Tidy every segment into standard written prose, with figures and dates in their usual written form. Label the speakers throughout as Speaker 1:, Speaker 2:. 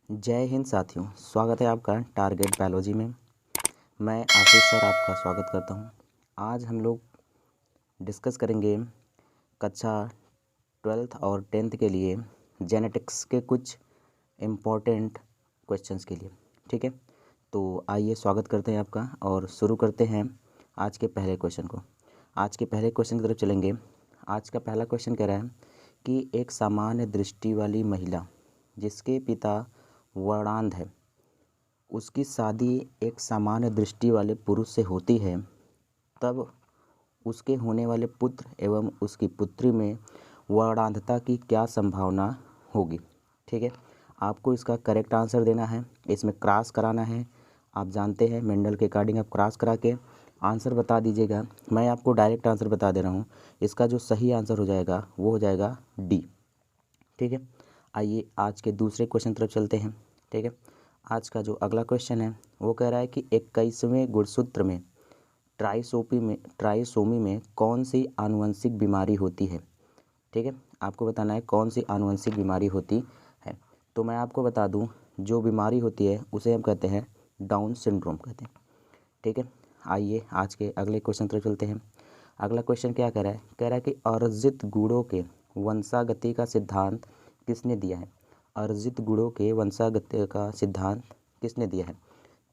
Speaker 1: जय हिंद साथियों, स्वागत है आपका टारगेट बायोलॉजी में। मैं आशीष सर आपका स्वागत करता हूं। आज हम लोग डिस्कस करेंगे कक्षा 12th और 10th के लिए जेनेटिक्स के कुछ इम्पोर्टेंट क्वेश्चंस के लिए। ठीक है, तो आइए स्वागत करते हैं आपका और शुरू करते हैं आज के पहले क्वेश्चन को। आज के पहले क्वेश्चन की तरफ चलेंगे। आज का पहला क्वेश्चन कह रहा है कि एक सामान्य दृष्टि वाली महिला जिसके पिता वर्णांध है, उसकी शादी एक सामान्य दृष्टि वाले पुरुष से होती है, तब उसके होने वाले पुत्र एवं उसकी पुत्री में वर्णांधता की क्या संभावना होगी। ठीक है, आपको इसका करेक्ट आंसर देना है, इसमें क्रॉस कराना है। आप जानते हैं मेंडल के अकॉर्डिंग आप क्रॉस करा के आंसर बता दीजिएगा। मैं आपको डायरेक्ट आंसर बता दे रहा हूँ। इसका जो सही आंसर हो जाएगा वो हो जाएगा डी। ठीक है, आइए आज के दूसरे क्वेश्चन तरफ चलते हैं। ठीक है, आज का जो अगला क्वेश्चन है वो कह रहा है कि 21वें गुणसूत्र में ट्राइसोमी में कौन सी आनुवंशिक बीमारी होती है। ठीक है, आपको बताना है कौन सी आनुवंशिक बीमारी होती है। तो मैं आपको बता दूं, जो बीमारी होती है उसे हम कहते हैं डाउन सिंड्रोम कहते हैं। ठीक है, आइए आज के अगले क्वेश्चन तरफ चलते हैं। अगला क्वेश्चन क्या कह रहा है, कह रहा है कि अर्जित गुणों के वंशागति का सिद्धांत किसने दिया है। अर्जित गुणों के वंशागति का सिद्धांत किसने दिया है।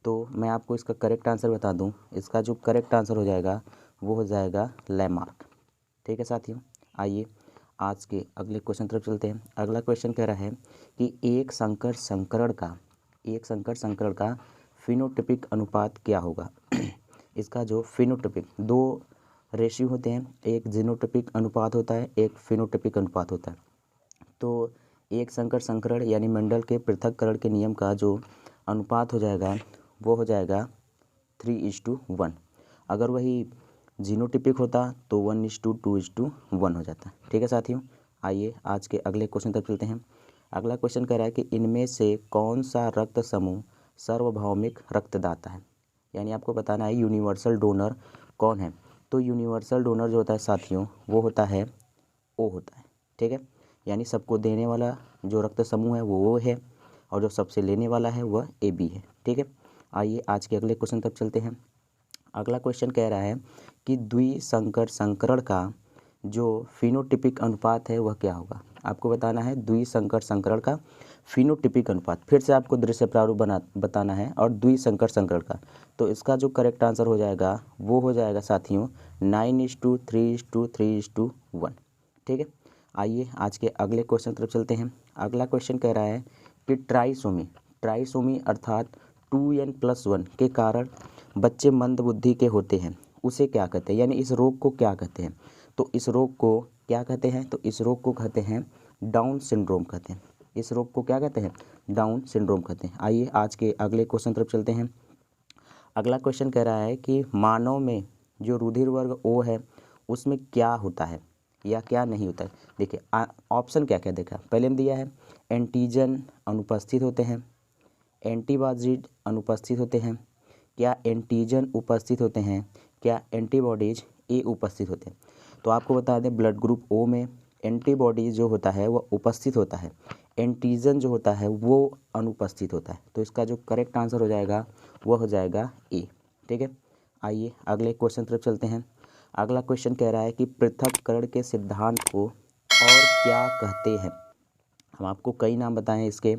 Speaker 1: तो मैं आपको इसका करेक्ट आंसर बता दूं, इसका जो करेक्ट आंसर हो जाएगा वो हो जाएगा लैमार्क। ठीक है साथियों, आइए आज के अगले क्वेश्चन तरफ चलते हैं। अगला क्वेश्चन कह रहा है कि एक संकर संकरण का फिनोटिपिक अनुपात क्या होगा। इसका जो फिनोटिपिक, दो रेशियो होते हैं, एक जीनोटिपिक अनुपात होता है, एक फिनोटिपिक अनुपात होता है। तो एक संकर संकरण यानी मेंडल के पृथक्करण के नियम का जो अनुपात हो जाएगा वो हो जाएगा 3:1। अगर वही जीनोटिपिक होता तो 1:2:1 हो जाता। ठीक है साथियों, आइए आज के अगले क्वेश्चन तक चलते हैं। अगला क्वेश्चन कह रहा है कि इनमें से कौन सा रक्त समूह सार्वभौमिक रक्तदाता है। यानी आपको बताना है यूनिवर्सल डोनर कौन है। तो यूनिवर्सल डोनर जो होता है साथियों वो होता है ओ होता है। ठीक है, यानी सबको देने वाला जो रक्त समूह है वो है और जो सबसे लेने वाला है वह ए बी है। ठीक है, आइए आज के अगले क्वेश्चन तक चलते हैं। अगला क्वेश्चन कह रहा है कि द्विसंकर संकरण का जो फिनोटिपिक अनुपात है वह क्या होगा। आपको बताना है द्विसंकर संकरण का फिनोटिपिक अनुपात। फिर से आपको दृश्य प्रारूप बताना है और द्विसंकर संकरण का। तो इसका जो करेक्ट आंसर हो जाएगा वो हो जाएगा साथियों 9:3:3:1। ठीक है, आइए आज के अगले क्वेश्चन तरफ चलते हैं। अगला क्वेश्चन कह रहा है कि ट्राइसोमी अर्थात 2n+1 के कारण बच्चे मंदबुद्धि के होते हैं, उसे क्या कहते हैं, यानी इस रोग को क्या कहते हैं। तो इस रोग को क्या कहते हैं, तो इस रोग को कहते हैं डाउन सिंड्रोम कहते हैं। इस रोग को क्या कहते हैं, डाउन सिंड्रोम कहते हैं। आइए आज के अगले क्वेश्चन तरफ चलते हैं। अगला क्वेश्चन कह रहा है कि मानव में जो रुधिर वर्ग ओ है उसमें क्या होता है या क्या नहीं होता है। देखिए ऑप्शन क्या क्या देखा, पहले में दिया है एंटीजन अनुपस्थित होते हैं, एंटीबॉडीज अनुपस्थित होते हैं, क्या एंटीजन उपस्थित होते हैं, क्या एंटीबॉडीज ए उपस्थित होते हैं। तो आपको बता दें ब्लड ग्रुप ओ में एंटीबॉडीज जो होता है वह उपस्थित होता है, एंटीजन जो होता है वो अनुपस्थित होता है। तो इसका जो करेक्ट आंसर हो जाएगा वह हो जाएगा ए। ठीक है, आइए अगले क्वेश्चन तरफ चलते हैं। अगला क्वेश्चन कह रहा है कि पृथक्करण के सिद्धांत को और क्या कहते हैं। हम आपको कई नाम बताएं इसके।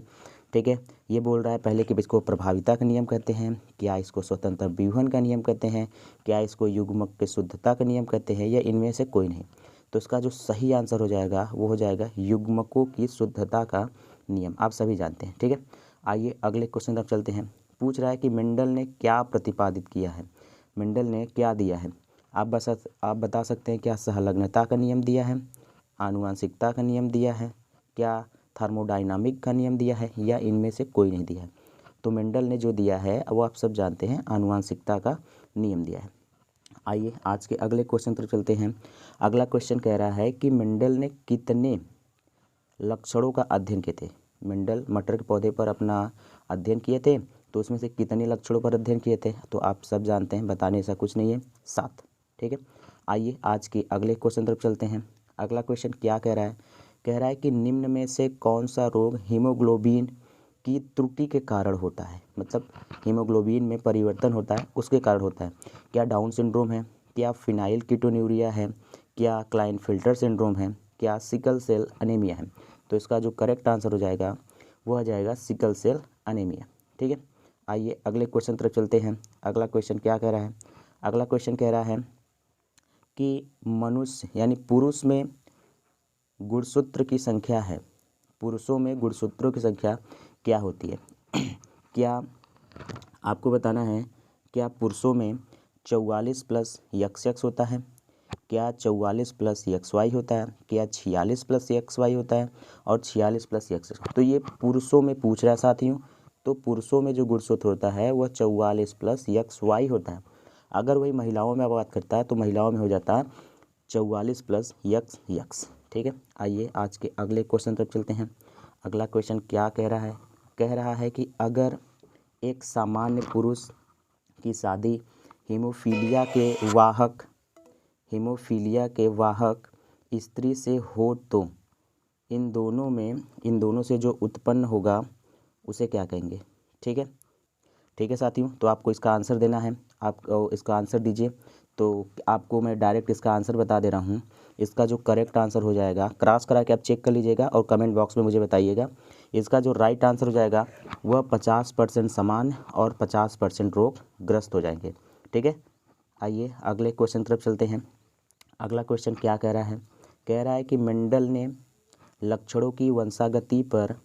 Speaker 1: ठीक है, ये बोल रहा है पहले कि इसको प्रभाविता का नियम कहते हैं, क्या इसको स्वतंत्र व्यूहन का नियम कहते हैं, क्या इसको युग्मक के शुद्धता का नियम कहते हैं, या इनमें से कोई नहीं। तो इसका जो सही आंसर हो जाएगा वो हो जाएगा युग्मकों की शुद्धता का नियम, आप सभी जानते हैं। ठीक है, आइए अगले क्वेश्चन तक चलते हैं। पूछ रहा है कि मेंडल ने क्या प्रतिपादित किया है, मेंडल ने क्या दिया है। आप बता सकते हैं क्या सहलग्नता का नियम दिया है, आनुवांशिकता का नियम दिया है, क्या थर्मोडायनामिक का नियम दिया है, या इनमें से कोई नहीं दिया है। तो मेंडल ने जो दिया है वो आप सब जानते हैं, आनुवांशिकता का नियम दिया है। आइए आज के अगले क्वेश्चन पर चलते हैं। अगला क्वेश्चन कह रहा है कि मेंडल ने कितने लक्षणों का अध्ययन किए थे। मेंडल मटर के पौधे पर अपना अध्ययन किए थे, तो उसमें से कितने लक्षणों पर अध्ययन किए थे। तो आप सब जानते हैं, बताने ऐसा कुछ नहीं है, 7। ठीक है, आइए आज के अगले क्वेश्चन तरफ चलते हैं। अगला क्वेश्चन क्या कह रहा है, कह रहा है कि निम्न में से कौन सा रोग हीमोग्लोबिन की त्रुटि के कारण होता है, मतलब हीमोग्लोबिन में परिवर्तन होता है उसके कारण होता है। क्या डाउन सिंड्रोम है, क्या फिनाइल कीटोन्यूरिया है, क्या क्लाइनफिल्टर सिंड्रोम है, क्या सिकल सेल अनीमिया है। तो इसका जो करेक्ट आंसर हो जाएगा वो आ जाएगा सिकल सेल अनीमिया। ठीक है, आइए अगले क्वेश्चन तरफ चलते हैं। अगला क्वेश्चन क्या कह रहा है? अगला क्वेश्चन कह रहा है कि मनुष्य यानी पुरुष में गुणसूत्र की संख्या है, पुरुषों में गुणसूत्रों की संख्या क्या होती है? क्या आपको बताना है, क्या पुरुषों में 44 प्लस XX होता है, क्या 44 प्लस XY होता है, क्या 46 प्लस XY होता है और 46 प्लस XX? तो ये पुरुषों में पूछ रहा है साथियों, तो पुरुषों में जो गुणसूत्र होता है वह 44 प्लस XY होता है। अगर वही महिलाओं में बात करता है तो महिलाओं में हो जाता है 44 प्लस XX। ठीक है, आइए आज के अगले क्वेश्चन तक चलते हैं। अगला क्वेश्चन क्या कह रहा है? कह रहा है कि अगर एक सामान्य पुरुष की शादी हीमोफीलिया के वाहक स्त्री से हो तो इन दोनों से जो उत्पन्न होगा उसे क्या कहेंगे? ठीक है, ठीक है साथियों, तो आपको इसका आंसर देना है। आप इसका आंसर दीजिए। तो आपको मैं डायरेक्ट इसका आंसर बता दे रहा हूँ। इसका जो करेक्ट आंसर हो जाएगा, क्रॉस करा के आप चेक कर लीजिएगा और कमेंट बॉक्स में मुझे बताइएगा। इसका जो राइट आंसर हो जाएगा वह 50% समान और 50% रोगग्रस्त हो जाएंगे। ठीक है, आइए अगले क्वेश्चन तरफ चलते हैं। अगला क्वेश्चन क्या कह रहा है? कह रहा है कि मेंडल ने लक्षणों की वंशागति पर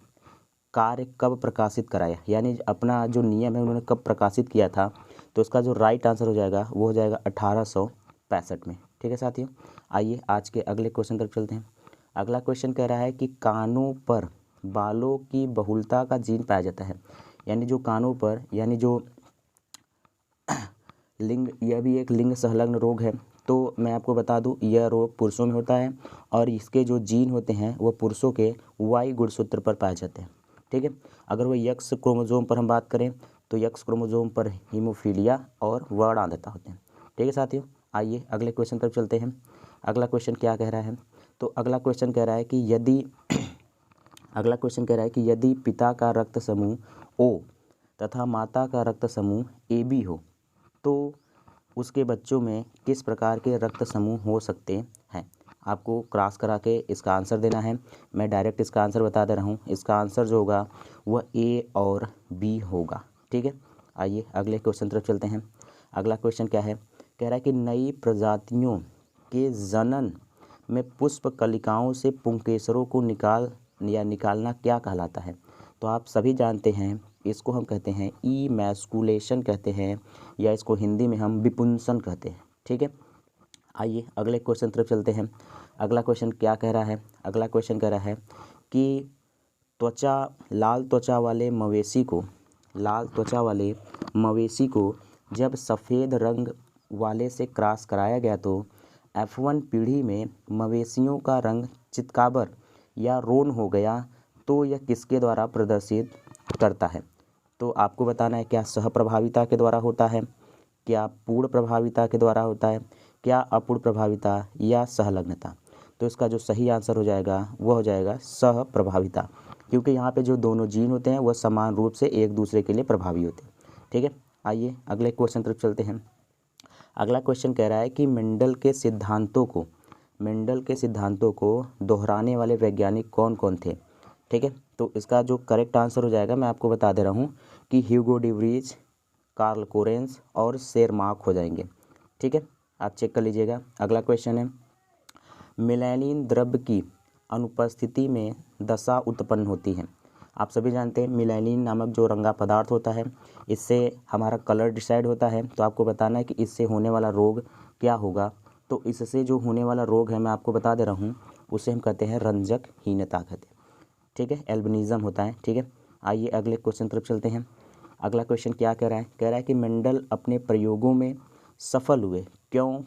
Speaker 1: कार्य कब प्रकाशित कराया, यानी अपना जो नियम है उन्होंने कब प्रकाशित किया था? तो इसका जो राइट आंसर हो जाएगा वो हो जाएगा 1865 में। ठीक है साथियों, आइए आज के अगले क्वेश्चन तरफ चलते हैं। अगला क्वेश्चन कह रहा है कि कानों पर बालों की बहुलता का जीन पाया जाता है, यानी जो कानों पर, यानी जो लिंग, यह भी एक लिंग संलग्न रोग है। तो मैं आपको बता दूं यह रोग पुरुषों में होता है और इसके जो जीन होते हैं वो पुरुषों के Y गुणसूत्र पर पाए जाते हैं। ठीक है, अगर वो X क्रोमोसोम पर हम बात करें तो X क्रोमोसोम पर हीमोफीलिया और वर्णांधता होते हैं। ठीक है साथियों, आइए अगले क्वेश्चन तरफ चलते हैं। अगला क्वेश्चन क्या कह रहा है? तो अगला क्वेश्चन कह रहा है कि यदि पिता का रक्त समूह O तथा माता का रक्त समूह AB हो तो उसके बच्चों में किस प्रकार के रक्त समूह हो सकते हैं? आपको क्रॉस करा के इसका आंसर देना है। मैं डायरेक्ट इसका आंसर बता दे रहा हूँ। इसका आंसर जो होगा वह A और B होगा। ठीक है, आइए अगले क्वेश्चन तरफ चलते हैं। अगला क्वेश्चन क्या है? कह रहा है कि नई प्रजातियों के जनन में पुष्प कलिकाओं से पुंकेसरों को निकालना क्या कहलाता है? तो आप सभी जानते हैं इसको हम कहते हैं इमैस्कुलेशन कहते हैं, या इसको हिंदी में हम विपुंसन कहते हैं। ठीक है, आइए अगले क्वेश्चन तरफ चलते हैं। अगला क्वेश्चन क्या कह रहा है? अगला क्वेश्चन कह रहा है कि लाल त्वचा वाले मवेशी को जब सफ़ेद रंग वाले से क्रॉस कराया गया तो F1 पीढ़ी में मवेशियों का रंग चितकाबर या रोन हो गया, तो यह किसके द्वारा प्रदर्शित करता है? तो आपको बताना है, क्या सहप्रभाविता के द्वारा होता है, क्या पूर्ण प्रभाविता के द्वारा होता है, क्या अपूर्ण प्रभाविता या सहलग्नता? तो इसका जो सही आंसर हो जाएगा वह हो जाएगा सहप्रभाविता, क्योंकि यहाँ पे जो दोनों जीन होते हैं वह समान रूप से एक दूसरे के लिए प्रभावी होते हैं। ठीक है, आइए अगले क्वेश्चन तरफ चलते हैं। अगला क्वेश्चन कह रहा है कि मेंडल के सिद्धांतों को दोहराने वाले वैज्ञानिक कौन कौन थे? ठीक है, तो इसका जो करेक्ट आंसर हो जाएगा मैं आपको बता दे रहा हूँ कि ह्यूगो डिवरीज, कार्ल कोरेंस और शेरमार्क हो जाएंगे। ठीक है, आप चेक कर लीजिएगा। अगला क्वेश्चन है, मिलानिन द्रव्य की अनुपस्थिति में दशा उत्पन्न होती है। आप सभी जानते हैं मिलानिन नामक जो रंगा पदार्थ होता है, इससे हमारा कलर डिसाइड होता है। तो आपको बताना है कि इससे होने वाला रोग क्या होगा। तो इससे जो होने वाला रोग है मैं आपको बता दे रहा हूँ, उसे हम कहते हैं रंजकहीनता कहते हैं। ठीक है, एल्बिनिज्म होता है। ठीक है, आइए अगले क्वेश्चन तरफ चलते हैं। अगला क्वेश्चन क्या कह रहा है? कह रहा है कि मेंडल अपने प्रयोगों में सफल हुए क्यों?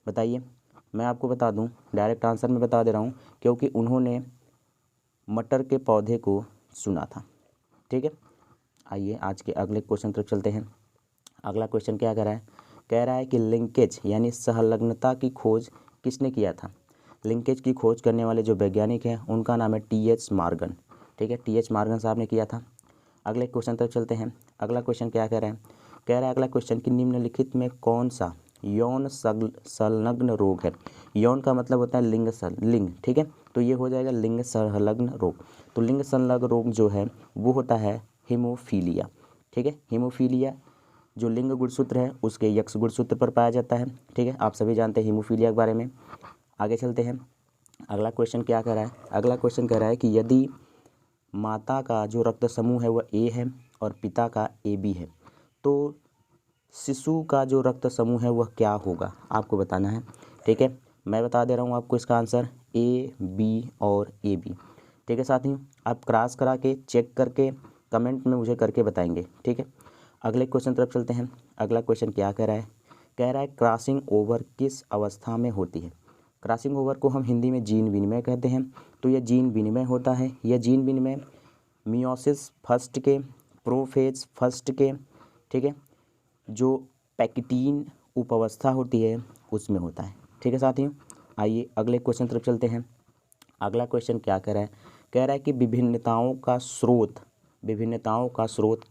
Speaker 1: बताइए। मैं आपको बता दूं, डायरेक्ट आंसर मैं बता दे रहा हूं, क्योंकि उन्होंने मटर के पौधे को चुना था। ठीक है, आइए आज के अगले क्वेश्चन तरफ चलते हैं। अगला क्वेश्चन क्या कह रहा है? कह रहा है कि लिंकेज यानी सहलग्नता की खोज किसने किया था? लिंकेज की खोज करने वाले जो वैज्ञानिक हैं उनका नाम है TH मॉर्गन। ठीक है, TH मॉर्गन साहब ने किया था। अगले क्वेश्चन तक चलते हैं। अगला क्वेश्चन क्या कह रहा है? कह रहा है अगला क्वेश्चन कि निम्नलिखित में कौन सा यौन संलग्न रोग है? यौन का मतलब होता है लिंग, ठीक है, तो ये हो जाएगा लिंग संलग्न रोग। तो लिंग संलग्न रोग जो है वो होता है हीमोफीलिया, ठीक है। हीमोफीलिया जो लिंग गुणसूत्र है उसके यक्ष गुणसूत्र पर पाया जाता है, ठीक है। आप सभी जानते हैं हीमोफीलिया के बारे में। आगे चलते हैं। अगला क्वेश्चन क्या कह रहा है? अगला क्वेश्चन कह रहा है कि यदि माता का जो रक्त समूह है वह ए है और पिता का AB है, तो शिशु का जो रक्त समूह है वह क्या होगा? आपको बताना है, ठीक है। मैं बता दे रहा हूँ आपको इसका आंसर AB और AB, ठीक है साथियों। आप क्रॉस करा के चेक करके कमेंट में मुझे करके बताएंगे, ठीक है। अगले क्वेश्चन तरफ चलते हैं। अगला क्वेश्चन क्या कह रहा है? कह रहा है क्रॉसिंग ओवर किस अवस्था में होती है? क्रॉसिंग ओवर को हम हिंदी में जीन विनिमय कहते हैं। तो यह जीन विनिमय होता है। यह जीन विनिमय मियोसिस फर्स्ट के, प्रोफेज फर्स्ट के, ठीक है, जो पैक्टीन उपावस्था होती है उसमें होता है, ठीक है साथियों। आइए अगले क्वेश्चन तरफ चलते हैं। अगला क्वेश्चन क्या कह रहा है? कह रहा है कि विभिन्नताओं का स्रोत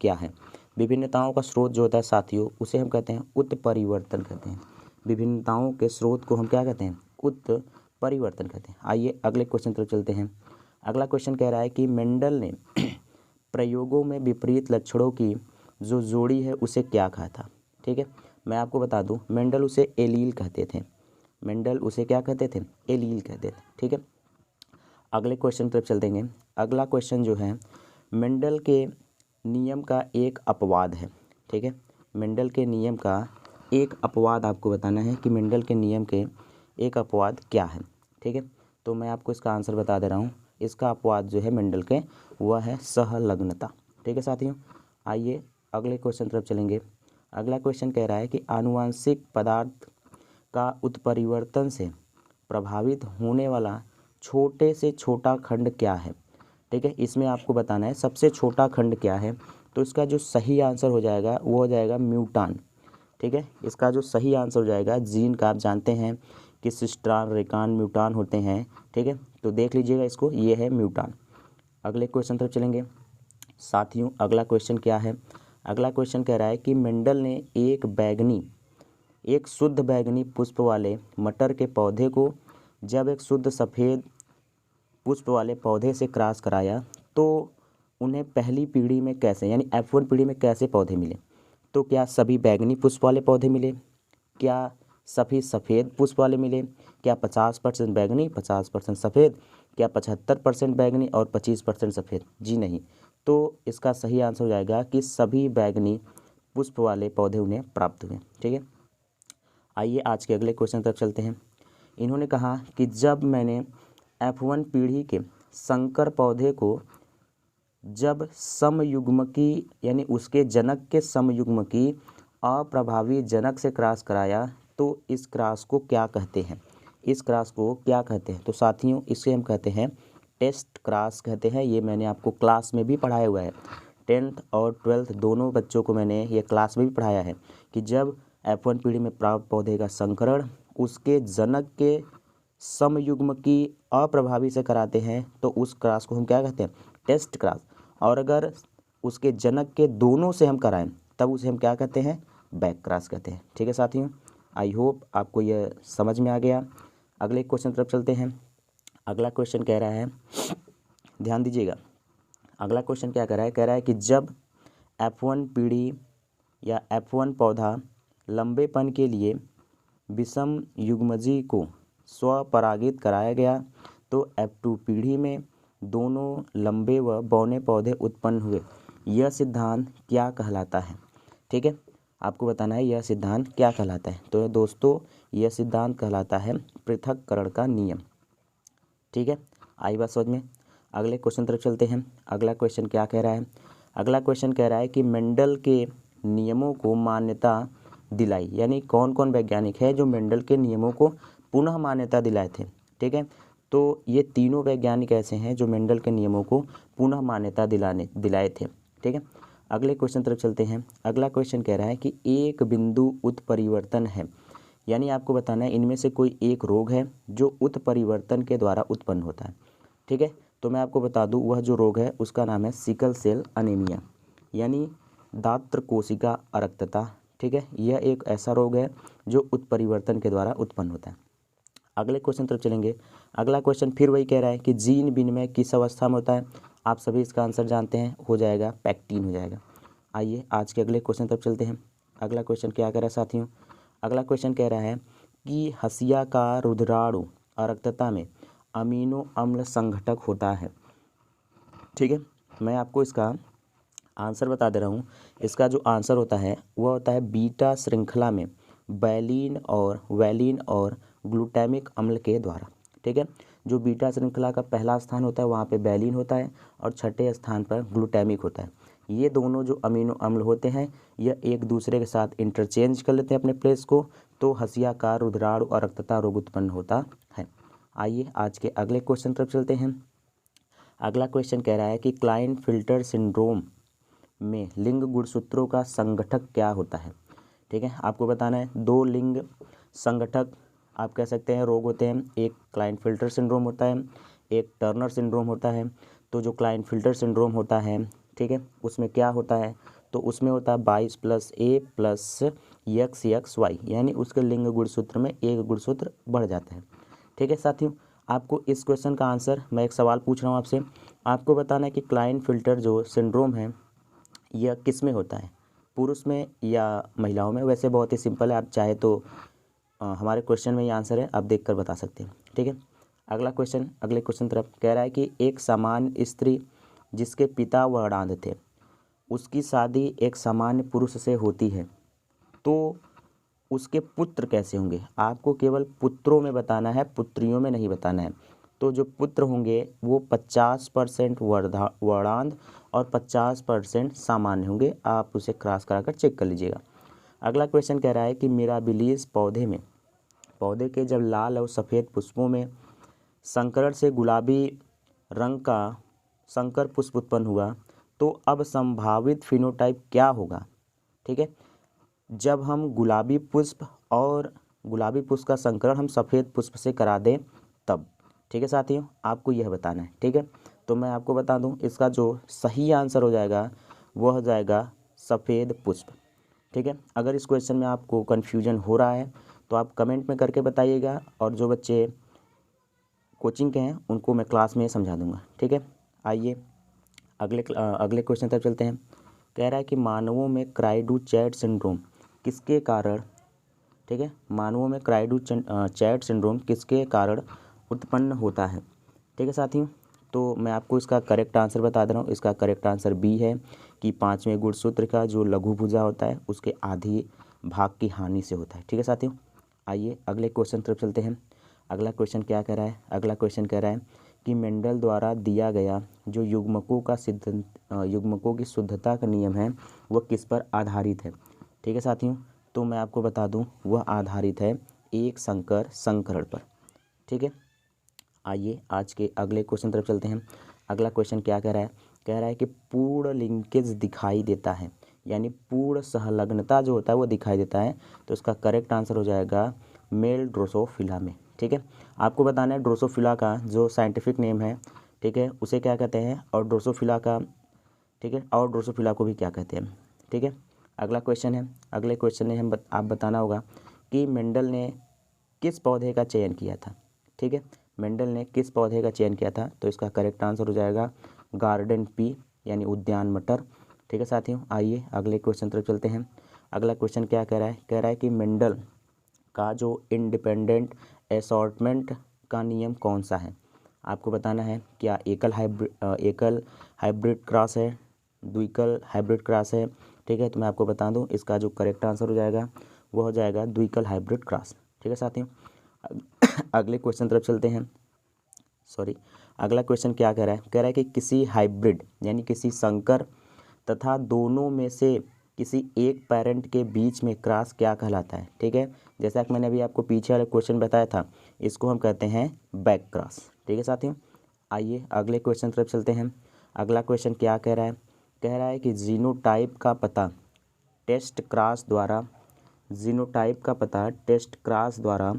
Speaker 1: क्या है? विभिन्नताओं का स्रोत जो होता है साथियों उसे हम कहते हैं उत्परिवर्तन कहते हैं। विभिन्नताओं के स्रोत को हम क्या कहते हैं? उत्परिवर्तन कहते हैं। आइए अगले क्वेश्चन तरफ चलते हैं। अगला क्वेश्चन कह रहा है कि मेंडल ने प्रयोगों में विपरीत लक्षणों की जो जोड़ी है उसे क्या कहा था? ठीक है, मैं आपको बता दूं मेंडल उसे एलील कहते थे। मेंडल उसे क्या कहते थे? एलील कहते थे, ठीक है। अगले क्वेश्चन तरफ चल देंगे। अगला क्वेश्चन जो है मेंडल के नियम का एक अपवाद है, ठीक है। मेंडल के नियम का एक अपवाद आपको बताना है कि मेंडल के नियम के एक अपवाद क्या है, ठीक है। तो मैं आपको इसका आंसर बता दे रहा हूँ। इसका अपवाद जो है मेंडल के वह है सहलग्नता, ठीक है साथियों। आइए अगले क्वेश्चन तरफ चलेंगे। अगला क्वेश्चन कह रहा है कि आनुवांशिक पदार्थ का उत्परिवर्तन से प्रभावित होने वाला छोटे से छोटा खंड क्या है? ठीक है, इसमें आपको बताना है सबसे छोटा खंड क्या है। तो इसका जो सही आंसर हो जाएगा वो हो जाएगा म्यूटान, ठीक है। इसका जो सही आंसर हो जाएगा जीन का, आप जानते हैं कि सिस्ट्रान, रेकान, म्यूटान होते हैं, ठीक है। तो देख लीजिएगा इसको, ये है म्यूटान। अगले क्वेश्चन तरफ चलेंगे साथियों। अगला क्वेश्चन क्या है? अगला क्वेश्चन कह रहा है कि मेंडल ने एक शुद्ध बैगनी पुष्प वाले मटर के पौधे को जब एक शुद्ध सफ़ेद पुष्प वाले पौधे से क्रॉस कराया तो उन्हें पहली पीढ़ी में कैसे, यानी F1 पीढ़ी में कैसे पौधे मिले? तो क्या सभी बैगनी पुष्प वाले पौधे मिले? क्या सभी सफ़ेद पुष्प वाले मिले? क्या 50% बैगनी 50% सफ़ेद? क्या 75% बैगनी और 25% सफ़ेद? जी नहीं। तो इसका सही आंसर हो जाएगा कि सभी बैगनी पुष्प वाले पौधे उन्हें प्राप्त हुए, ठीक है। आइए आज के अगले क्वेश्चन तरफ चलते हैं। इन्होंने कहा कि जब मैंने F1 पीढ़ी के संकर पौधे को जब समयुग्मकी यानी उसके जनक के समयुग्मकी अप्रभावी जनक से क्रॉस कराया तो इस क्रॉस को क्या कहते हैं? इस क्रॉस को क्या कहते हैं? तो साथियों इसे हम कहते हैं टेस्ट क्रॉस कहते हैं। ये मैंने आपको क्लास में भी पढ़ाया हुआ है। 10th और 12th दोनों बच्चों को मैंने ये क्लास में भी पढ़ाया है कि जब F1 पीढ़ी में प्राप्त पौधे का संकरण उसके जनक के समयुग्मकी अप्रभावी से कराते हैं तो उस क्रॉस को हम क्या कहते हैं? Test cross. और अगर उसके जनक के दोनों से हम कराएं तब उसे हम क्या कहते हैं? बैक क्रॉस कहते हैं, ठीक है साथियों। आई होप आपको यह समझ में आ गया। अगले क्वेश्चन तरफ चलते हैं। अगला क्वेश्चन कह रहा है, ध्यान दीजिएगा। अगला क्वेश्चन क्या कह रहा है? कह रहा है कि जब F1 पीढ़ी या F1 पौधा लंबेपन के लिए विषम युग्मजी को स्वपरागित कराया गया तो F2 पीढ़ी में दोनों लंबे व बौने पौधे उत्पन्न हुए। यह सिद्धांत क्या कहलाता है? ठीक है, आपको बताना है यह सिद्धांत क्या कहलाता है। तो दोस्तों यह सिद्धांत कहलाता है पृथक्करण का नियम, ठीक है। आई बात समझ में। अगले क्वेश्चन तरफ चलते हैं। अगला क्वेश्चन क्या कह रहा है? अगला क्वेश्चन कह रहा है कि मेंडल के नियमों को मान्यता दिलाई, यानी कौन कौन वैज्ञानिक है जो मेंडल के नियमों को पुनः मान्यता दिलाए थे, ठीक है। तो ये तीनों वैज्ञानिक ऐसे हैं जो मेंडल के नियमों को पुनः मान्यता दिलाए थे, ठीक है। अगले क्वेश्चन तरफ चलते हैं। अगला क्वेश्चन कह रहा है कि एक बिंदु उत्परिवर्तन है, यानी आपको बताना है इनमें से कोई एक रोग है जो उत्परिवर्तन के द्वारा उत्पन्न होता है, ठीक है। तो मैं आपको बता दूं वह जो रोग है उसका नाम है सिकल सेल अनीमिया, यानी दात्र कोशिका अरक्तता। ठीक है, यह एक ऐसा रोग है जो उत्परिवर्तन के द्वारा उत्पन्न होता है। अगले क्वेश्चन तरफ चलेंगे। अगला क्वेश्चन फिर वही कह रहा है कि जीन विनिमय किस अवस्था में होता है। आप सभी इसका आंसर जानते हैं, हो जाएगा पैक्टीन हो जाएगा। आइए आज के अगले क्वेश्चन तरफ चलते हैं। अगला क्वेश्चन क्या कह रहा है साथियों, अगला क्वेश्चन कह रहा है कि हसिया का रुधिराणु अरक्तता में अमीनो अम्ल संघटक होता है। ठीक है, मैं आपको इसका आंसर बता दे रहा हूँ। इसका जो आंसर होता है वह होता है बीटा श्रृंखला में वैलीन और ग्लूटामिक अम्ल के द्वारा। ठीक है, जो बीटा श्रृंखला का पहला स्थान होता है वहाँ पे वैलीन होता है और छठे स्थान पर ग्लूटामिक होता है। ये दोनों जो अमीनो अम्ल होते हैं यह एक दूसरे के साथ इंटरचेंज कर लेते हैं अपने प्लेस को, तो हसिया का रुधिराणु अरक्तता रोग उत्पन्न होता है। आइए आज के अगले क्वेश्चन तरफ चलते हैं। अगला क्वेश्चन कह रहा है कि क्लाइनफिल्टर सिंड्रोम में लिंग गुणसूत्रों का संगठक क्या होता है। ठीक है, आपको बताना है दो लिंग संगठक आप कह सकते हैं रोग होते हैं, एक क्लाइनफिल्टर सिंड्रोम होता है, एक टर्नर सिंड्रोम होता है। तो जो क्लाइनफिल्टर सिंड्रोम होता है, ठीक है, उसमें क्या होता है, तो उसमें होता है 22 + A + XXY, यानी उसके लिंग गुणसूत्र में एक गुणसूत्र बढ़ जाता है। ठीक है साथियों, आपको इस क्वेश्चन का आंसर, मैं एक सवाल पूछ रहा हूँ आपसे, आपको बताना है कि क्लाइनफिल्टर जो सिंड्रोम है यह किस में होता है, पुरुष में या महिलाओं में। वैसे बहुत ही सिंपल है, आप चाहे तो हमारे क्वेश्चन में ये आंसर है, आप देखकर बता सकते हैं। ठीक है, अगले क्वेश्चन तरफ कह रहा है कि एक सामान्य स्त्री जिसके पिता वर्णांध थे उसकी शादी एक सामान्य पुरुष से होती है, तो उसके पुत्र कैसे होंगे। आपको केवल पुत्रों में बताना है, पुत्रियों में नहीं बताना है। तो जो पुत्र होंगे वो 50% वर्णांध और 50% सामान्य होंगे। आप उसे क्रॉस कराकर चेक कर लीजिएगा। अगला क्वेश्चन कह रहा है कि मिराबिलिस पौधे के जब लाल और सफ़ेद पुष्पों में संकरण से गुलाबी रंग का संकर पुष्प उत्पन्न हुआ, तो अब संभावित फिनोटाइप क्या होगा। ठीक है, जब हम गुलाबी पुष्प का संकरण हम सफ़ेद पुष्प से करा दें तब। ठीक है साथियों, आपको यह बताना है। ठीक है, तो मैं आपको बता दूं इसका जो सही आंसर हो जाएगा वह हो जाएगा सफ़ेद पुष्प। ठीक है, अगर इस क्वेश्चन में आपको कन्फ्यूजन हो रहा है तो आप कमेंट में करके बताइएगा, और जो बच्चे कोचिंग के हैं उनको मैं क्लास में समझा दूंगा। ठीक है, आइए अगले क्वेश्चन तक चलते हैं। कह रहा है कि मानवों में क्राइडू-चैट सिंड्रोम किसके कारण, ठीक है, मानवों में क्राइडू-चैट सिंड्रोम किसके कारण उत्पन्न होता है। ठीक है साथियों, तो मैं आपको इसका करेक्ट आंसर बता दे रहा हूँ। इसका करेक्ट आंसर बी है कि 5वें गुणसूत्र का जो लघु भुजा होता है उसके आधी भाग की हानि से होता है। ठीक है साथियों, आइए अगले क्वेश्चन तरफ चलते हैं। अगला क्वेश्चन क्या कह रहा है, अगला क्वेश्चन कह रहा है कि मेंडल द्वारा दिया गया जो युग्मकों की शुद्धता का नियम है वह किस पर आधारित है। ठीक है साथियों, तो मैं आपको बता दूं वह आधारित है एक संकर संकरण पर। ठीक है, आइए आज के अगले क्वेश्चन तरफ चलते हैं। अगला क्वेश्चन क्या कह रहा है कि पूर्ण लिंकेज दिखाई देता है, यानी पूर्ण संलग्नता जो होता है वो दिखाई देता है। तो इसका करेक्ट आंसर हो जाएगा मेल ड्रोसोफिला में। ठीक है, आपको बताना है ड्रोसोफिला का जो साइंटिफिक नेम है, ठीक है, उसे क्या कहते हैं, और ड्रोसोफिला का, ठीक है, और ड्रोसोफिला को भी क्या कहते हैं। ठीक है, अगला क्वेश्चन है, अगले क्वेश्चन में आप बताना होगा कि मेंडल ने किस पौधे का चयन किया था। ठीक है, मेंडल ने किस पौधे का चयन किया था, तो इसका करेक्ट आंसर हो जाएगा गार्डन पी, यानी उद्यान मटर। ठीक है साथियों, आइए अगले क्वेश्चन तरफ चलते हैं। अगला क्वेश्चन क्या कह रहा है कि मेंडल का जो इंडिपेंडेंट असॉर्टमेंट का नियम कौन सा है। आपको बताना है क्या एकल हाइब्रिड क्रॉस है, द्विकल हाइब्रिड क्रॉस है। ठीक है, तो मैं आपको बता दूं इसका जो करेक्ट आंसर हो जाएगा वो हो जाएगा द्विकल हाइब्रिड क्रॉस। ठीक है साथियों, अगले क्वेश्चन तरफ चलते हैं। अगला क्वेश्चन क्या कह रहा है कि किसी हाइब्रिड यानी किसी संकर तथा दोनों में से किसी एक पेरेंट के बीच में क्रॉस क्या कहलाता है। ठीक है, जैसा कि मैंने अभी आपको पीछे वाले क्वेश्चन बताया था, इसको हम कहते हैं बैक क्रॉस। ठीक है साथियों, आइए अगले क्वेश्चन तरफ चलते हैं। अगला क्वेश्चन क्या कह रहा है कि जीनोटाइप का पता टेस्ट क्रॉस द्वारा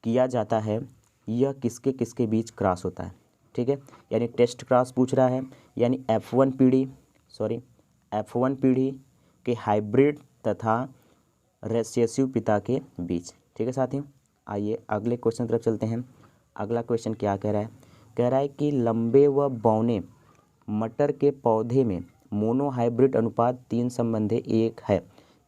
Speaker 1: किया जाता है, यह किसके किसके बीच क्रॉस होता है। ठीक है, यानी टेस्ट क्रॉस पूछ रहा है, यानी F1 पीढ़ी के हाइब्रिड तथा रेसेसिव पिता के बीच। ठीक है साथियों, आइए अगले क्वेश्चन तरफ चलते हैं। अगला क्वेश्चन क्या कह रहा है? कह रहा है कि लंबे व बौने मटर के पौधे में मोनोहाइब्रिड अनुपात 3:1 है,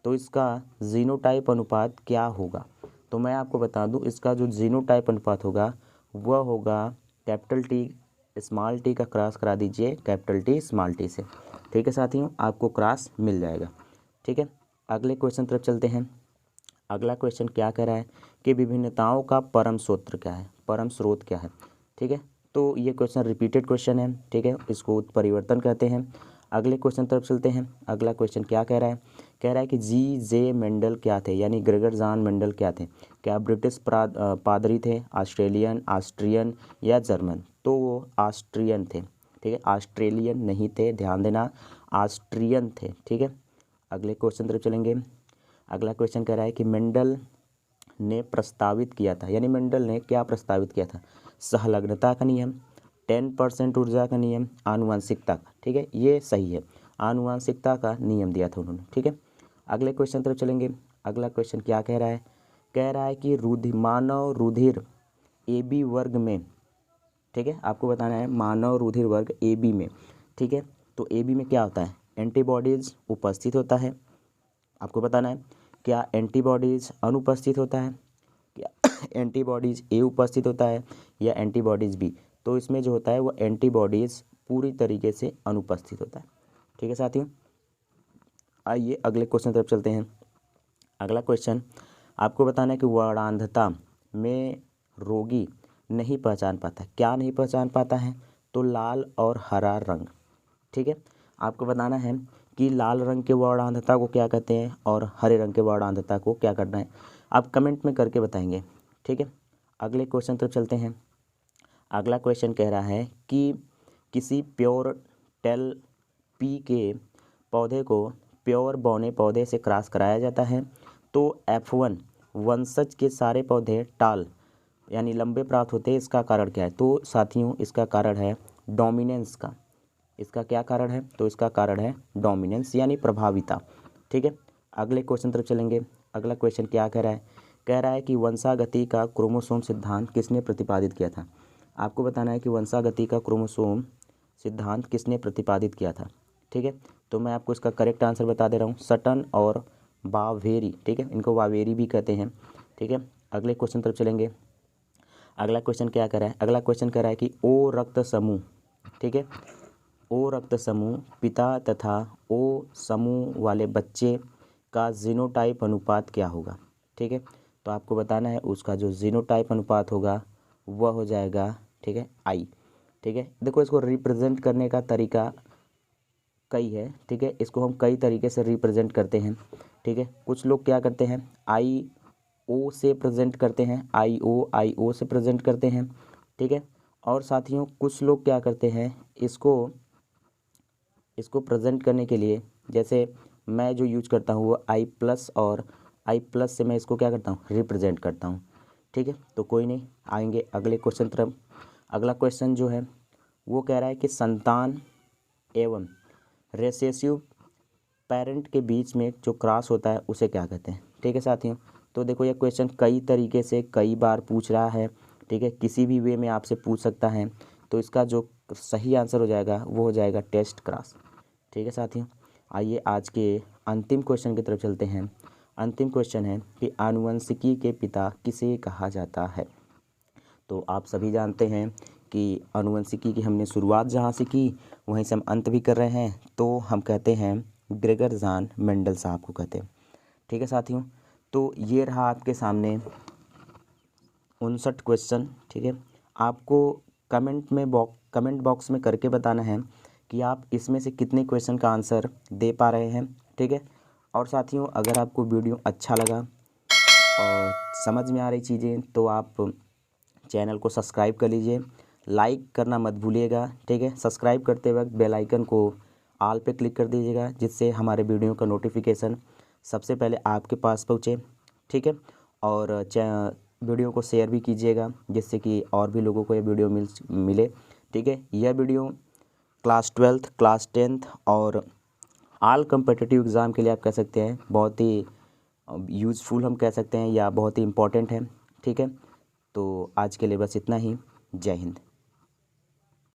Speaker 1: तो इसका जीनोटाइप अनुपात क्या होगा? तो मैं आपको बता दूं, इसका जो जीनोटाइप अनुपात होगा वह होगा कैपिटल टी स्मॉल टी का क्रॉस करा दीजिए कैपिटल टी स्मॉल टी से। ठीक है साथियों, आपको क्रॉस मिल जाएगा। ठीक है, अगले क्वेश्चन तरफ चलते हैं। अगला क्वेश्चन क्या कह रहा है कि विभिन्नताओं का परम स्रोत क्या है? परम स्रोत क्या है? ठीक है, तो ये क्वेश्चन रिपीटेड क्वेश्चन है। ठीक है, इसको उत्परिवर्तन कहते हैं। अगले क्वेश्चन तरफ चलते हैं। अगला क्वेश्चन क्या कह रहा है? कह रहा है कि G.J. मेंडल क्या थे, यानी ग्रेगर जॉन मेंडल क्या थे? क्या ब्रिटिश पादरी थे, ऑस्ट्रियन या जर्मन? तो वो ऑस्ट्रियन थे। ठीक है, ऑस्ट्रेलियन नहीं थे, ध्यान देना, ऑस्ट्रियन थे। ठीक है, अगले क्वेश्चन तरफ चलेंगे। अगला क्वेश्चन कह रहा है कि मेंडल ने प्रस्तावित किया था, यानी मेंडल ने क्या प्रस्तावित किया था? सहलग्नता का नियम, 10% ऊर्जा का नियम, आनुवंशिकता का। ठीक है, ये सही है, आनुवंशिकता का नियम दिया था उन्होंने। ठीक है, अगले क्वेश्चन तरफ चलेंगे। अगला क्वेश्चन क्या कह रहा है? कह रहा है कि मानव रुधिर AB वर्ग में, ठीक है, आपको बताना है मानव रुधिर वर्ग AB में। ठीक है, तो AB में क्या होता है? एंटीबॉडीज उपस्थित होता है। आपको बताना है क्या एंटीबॉडीज अनुपस्थित होता है, क्या एंटीबॉडीज ए उपस्थित होता है या एंटीबॉडीज बी? तो इसमें जो होता है वो एंटीबॉडीज पूरी तरीके से अनुपस्थित होता है। ठीक है साथियों, आइए अगले क्वेश्चन तरफ चलते हैं। अगला क्वेश्चन आपको बताना है कि वर्णांधता में रोगी नहीं पहचान पाता, क्या नहीं पहचान पाता है? तो लाल और हरा रंग। ठीक है, आपको बताना है कि लाल रंग के वर्णांधता को क्या कहते हैं और हरे रंग के वर्णांधता को क्या करना है, आप कमेंट में करके बताएंगे। ठीक है, अगले क्वेश्चन तरफ चलते हैं। अगला क्वेश्चन कह रहा है कि किसी प्योर टेल पी के पौधे को प्योर बौने पौधे से क्रॉस कराया जाता है, तो F1 वंशज के सारे पौधे टाल यानी लंबे प्राप्त होते हैं, इसका कारण क्या है? तो साथियों, इसका कारण है डोमिनेंस का। इसका क्या कारण है? तो इसका कारण है डोमिनेंस यानी प्रभाविता। ठीक है, अगले क्वेश्चन तरफ चलेंगे। अगला क्वेश्चन क्या कह रहा है? कह रहा है कि वंशागति का क्रोमोसोम सिद्धांत किसने प्रतिपादित किया था? आपको बताना है कि वंशागति का क्रोमोसोम सिद्धांत किसने प्रतिपादित किया था। ठीक है, तो मैं आपको इसका करेक्ट आंसर बता दे रहा हूँ, सटन और बावेरी। ठीक है, इनको बावेरी भी कहते हैं। ठीक है, अगले क्वेश्चन तरफ चलेंगे। अगला क्वेश्चन क्या कह रहा है? अगला क्वेश्चन कह रहा है कि O रक्त समूह, ठीक है, O रक्त समूह पिता तथा O समूह वाले बच्चे का जीनोटाइप अनुपात क्या होगा? ठीक है, तो आपको बताना है उसका जो जीनोटाइप अनुपात होगा वह हो जाएगा, ठीक है, I। ठीक है, देखो इसको रिप्रेजेंट करने का तरीका कई है। ठीक है, इसको हम कई तरीके से रिप्रेजेंट करते हैं। ठीक है, कुछ लोग क्या करते हैं, IO से प्रेजेंट करते हैं, IO से प्रेजेंट करते हैं। ठीक है, और साथियों कुछ लोग क्या करते हैं, इसको प्रेजेंट करने के लिए, जैसे मैं जो यूज करता हूँ वो I+ और I+ से मैं इसको क्या करता हूँ, रिप्रेजेंट करता हूँ। ठीक है, तो कोई नहीं, आएंगे अगले क्वेश्चन तरफ। अगला क्वेश्चन जो है वो कह रहा है कि संतान एवं रेसेसिव पेरेंट के बीच में जो क्रॉस होता है उसे क्या कहते हैं? ठीक है साथियों, तो देखो ये क्वेश्चन कई तरीके से कई बार पूछ रहा है। ठीक है, किसी भी वे में आपसे पूछ सकता है, तो इसका जो सही आंसर हो जाएगा वो हो जाएगा टेस्ट क्रॉस। ठीक है साथियों, आइए आज के अंतिम क्वेश्चन की तरफ चलते हैं। अंतिम क्वेश्चन है कि आनुवंशिकी के पिता किसे कहा जाता है? तो आप सभी जानते हैं कि आनुवंशिकी की हमने शुरुआत जहाँ से की वहीं से हम अंत भी कर रहे हैं, तो हम कहते हैं ग्रेगर जॉन मेंडल साहब को कहते हैं। ठीक है साथियों, तो ये रहा आपके सामने 59 क्वेश्चन। ठीक है, आपको कमेंट बॉक्स में करके बताना है कि आप इसमें से कितने क्वेश्चन का आंसर दे पा रहे हैं। ठीक है, और साथियों अगर आपको वीडियो अच्छा लगा और समझ में आ रही चीज़ें तो आप चैनल को सब्सक्राइब कर लीजिए, लाइक करना मत भूलिएगा। ठीक है, सब्सक्राइब करते वक्त बेल आइकन को ऑल पे क्लिक कर दीजिएगा, जिससे हमारे वीडियो का नोटिफिकेशन सबसे पहले आपके पास पहुँचे। ठीक है, और वीडियो को शेयर भी कीजिएगा, जिससे कि और भी लोगों को ये वीडियो मिले। ठीक है। यह video class 12th, class 10th और ऑल कम्पिटिटिव एग्ज़ाम के लिए आप कह सकते हैं बहुत ही यूज़फुल हम कह सकते हैं या बहुत ही इम्पोर्टेंट है, ठीक है। तो आज के लिए बस इतना ही। जय हिंद।